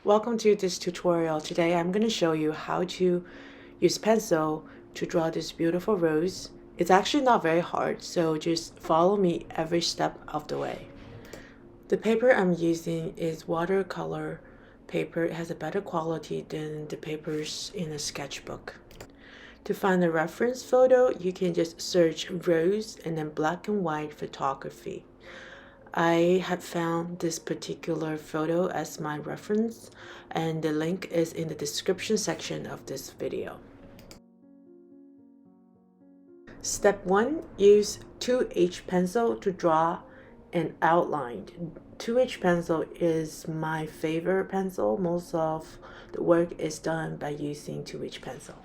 Welcome to this tutorial. Today I'm going to show you how to use pencil to draw this beautiful rose. It's actually not very hard, so just follow me every step of the way. The paper I'm using is watercolor paper. It has a better quality than the papers in a sketchbook. To find a reference photo, you can just search rose and then black and white photography. I have found this particular photo as my reference, and the link is in the description section of this video. Step 1. Use 2H pencil to draw an outline. 2H pencil is my favorite pencil. Most of the work is done by using 2H pencil.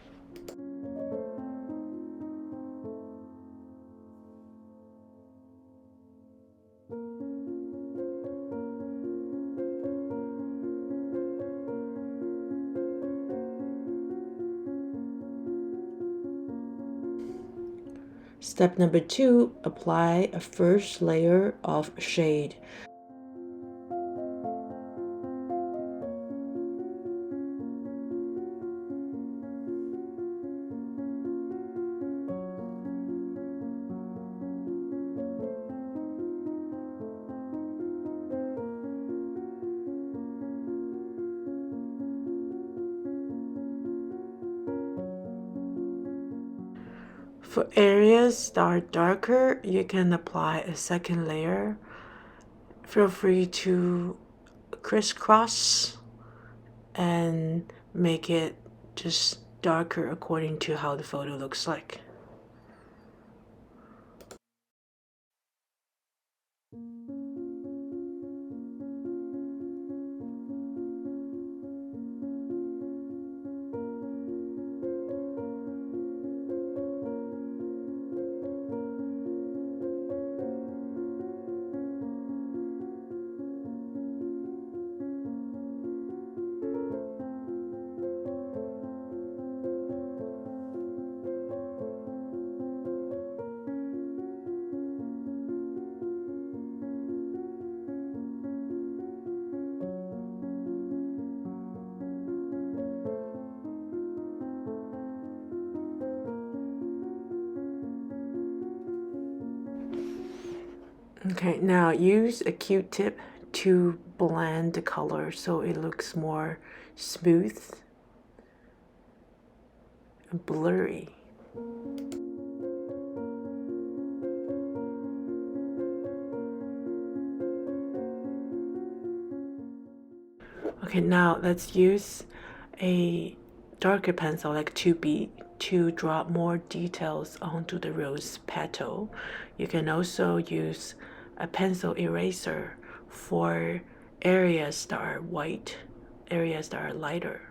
Step number 2, apply a first layer of shade. For areas that are darker, you can apply a second layer. Feel free to crisscross and make it just darker according to how the photo looks like. Okay, now use a Q-tip to blend the color so it looks more smooth and blurry. Okay, now let's use a darker pencil like 2B to draw more details onto the rose petal. You can also use a pencil eraser for areas that are white, areas that are lighter.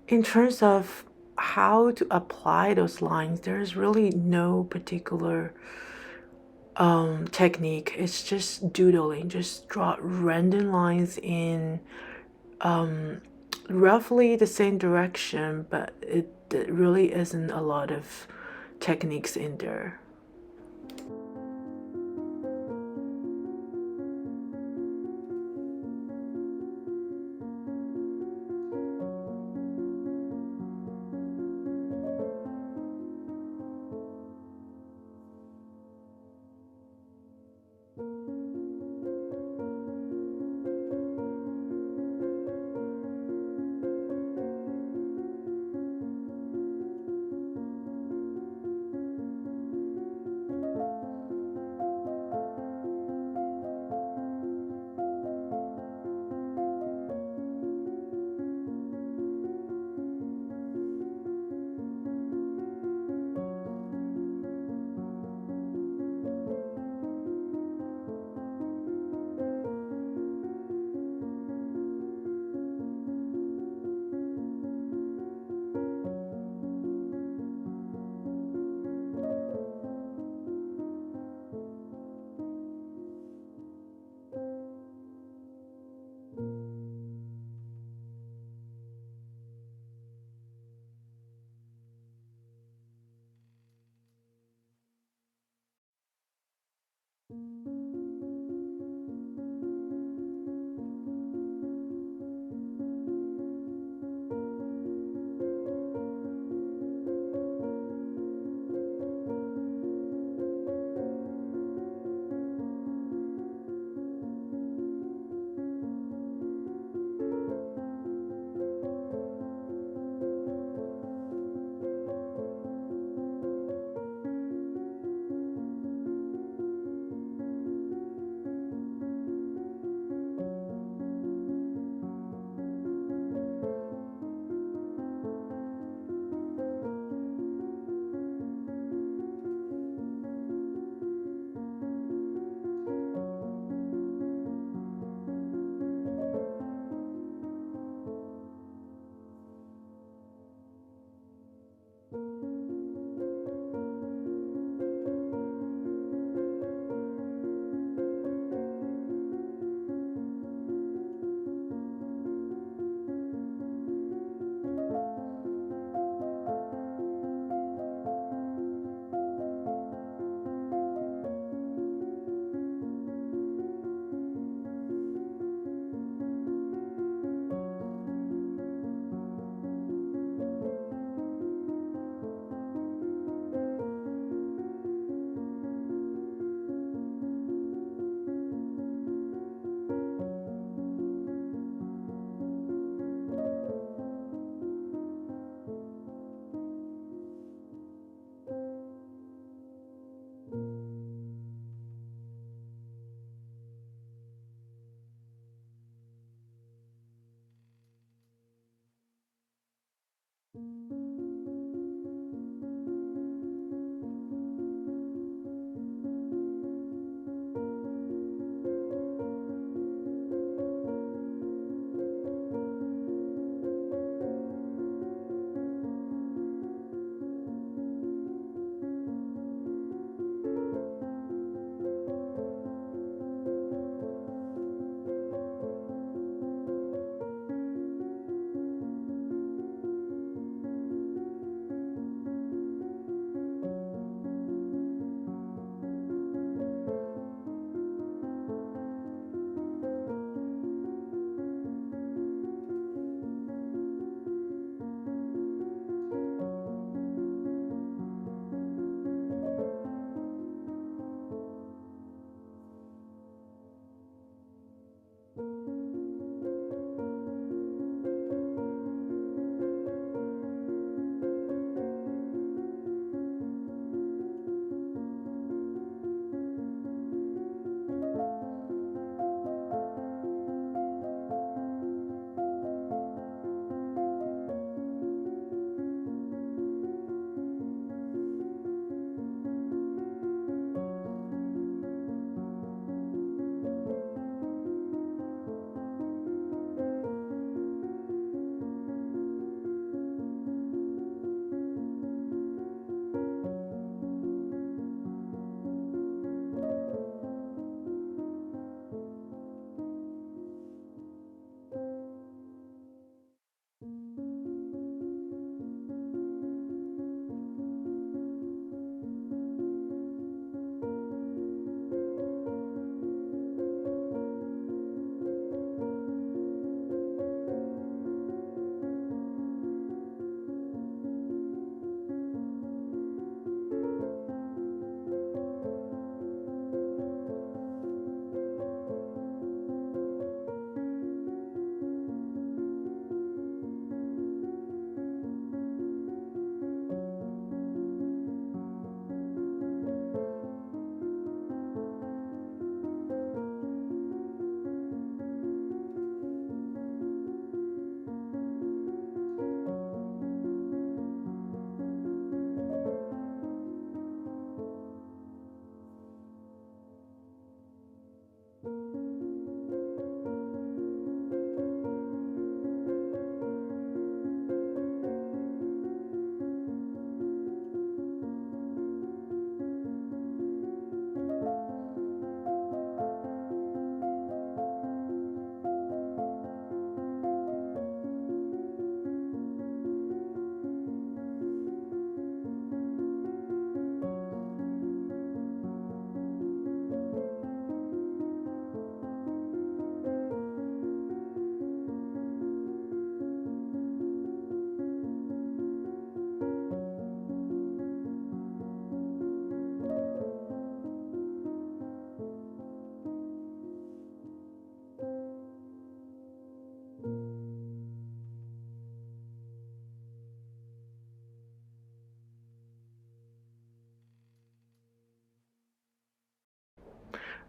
In terms of how to apply those lines, there's really no particular technique. It's just doodling, just draw random lines in roughly the same direction, but it really isn't a lot of techniques in there.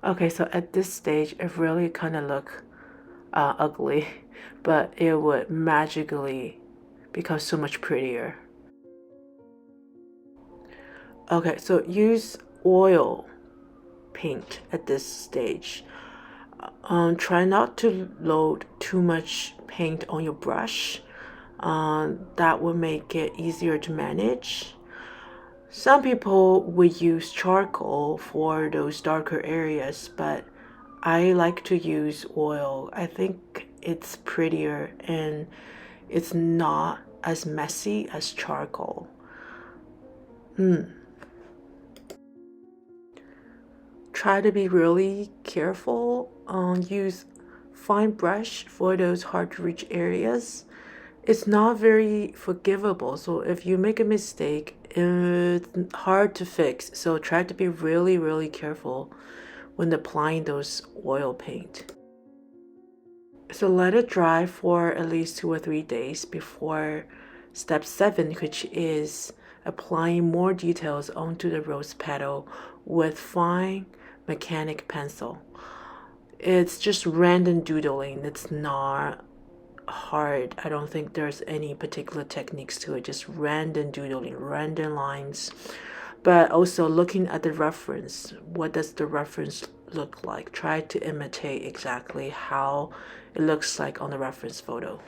Okay, so at this stage, it really kind of look ugly, but it would magically become so much prettier. Okay, so use oil paint at this stage. Try not to load too much paint on your brush. That will make it easier to manage. Some people would use charcoal for those darker areas, but I like to use oil. I think it's prettier and it's not as messy as charcoal. Try to be really careful. Use fine brush for those hard to reach areas. It's not very forgivable, so if you make a mistake, it's hard to fix. So try to be really, really careful when applying those oil paint. So let it dry for at least 2 or 3 days before step 7, which is applying more details onto the rose petal with fine mechanic pencil. It's just random doodling. It's not hard. I don't think there's any particular techniques to it, just random doodling, random lines. But also looking at the reference. What does the reference look like? Try to imitate exactly how it looks like on the reference photo.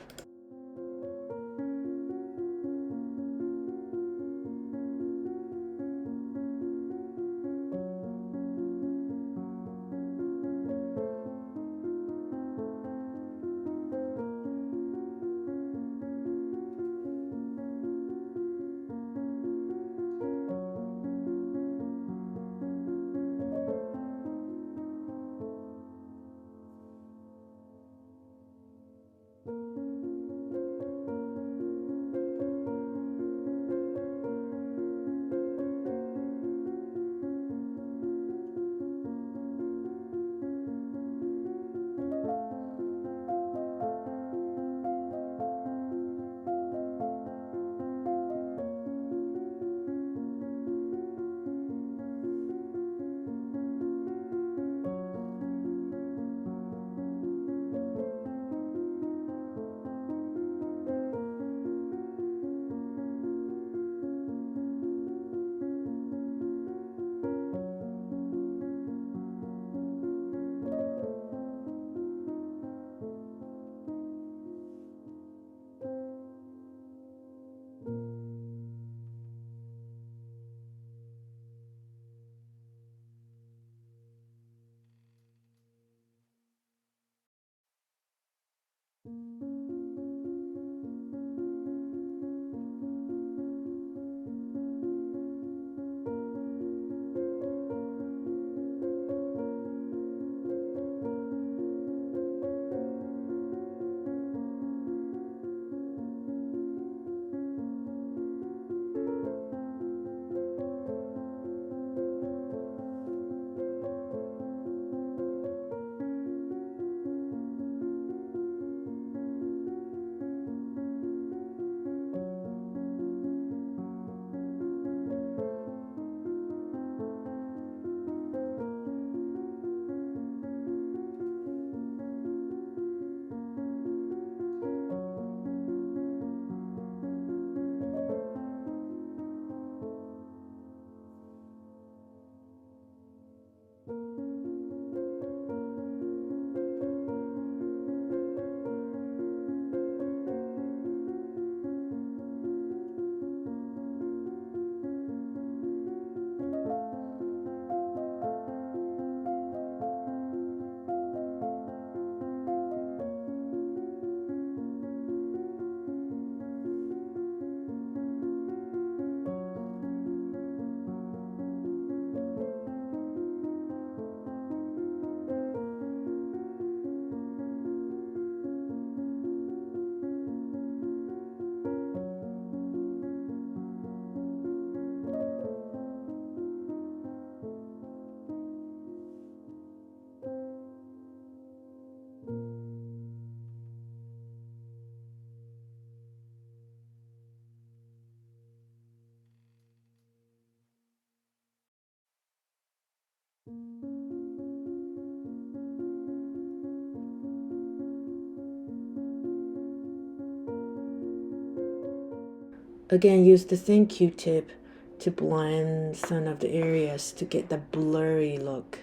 Again, use the same Q-tip to blend some of the areas to get the blurry look.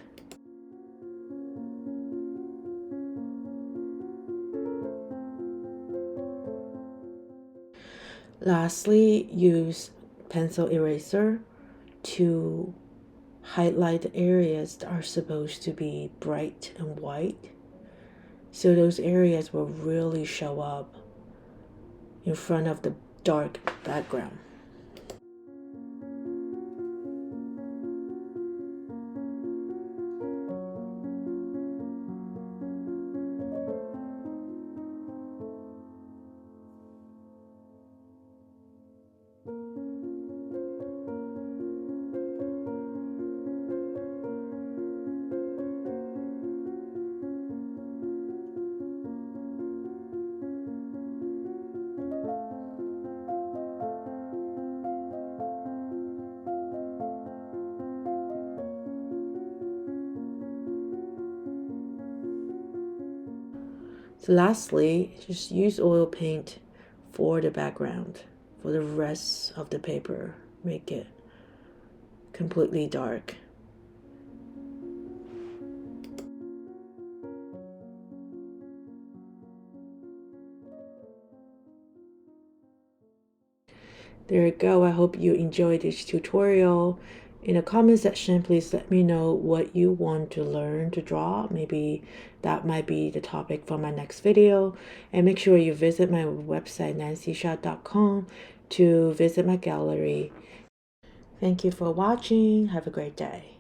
Lastly, use pencil eraser to highlight the areas that are supposed to be bright and white. So those areas will really show up in front of the dark background. So lastly, just use oil paint for the background, for the rest of the paper. Make it completely dark. There you go. I hope you enjoyed this tutorial. In the comment section, please let me know what you want to learn to draw. Maybe that might be the topic for my next video. And make sure you visit my website, nancyshaw.com, to visit my gallery. Thank you for watching. Have a great day.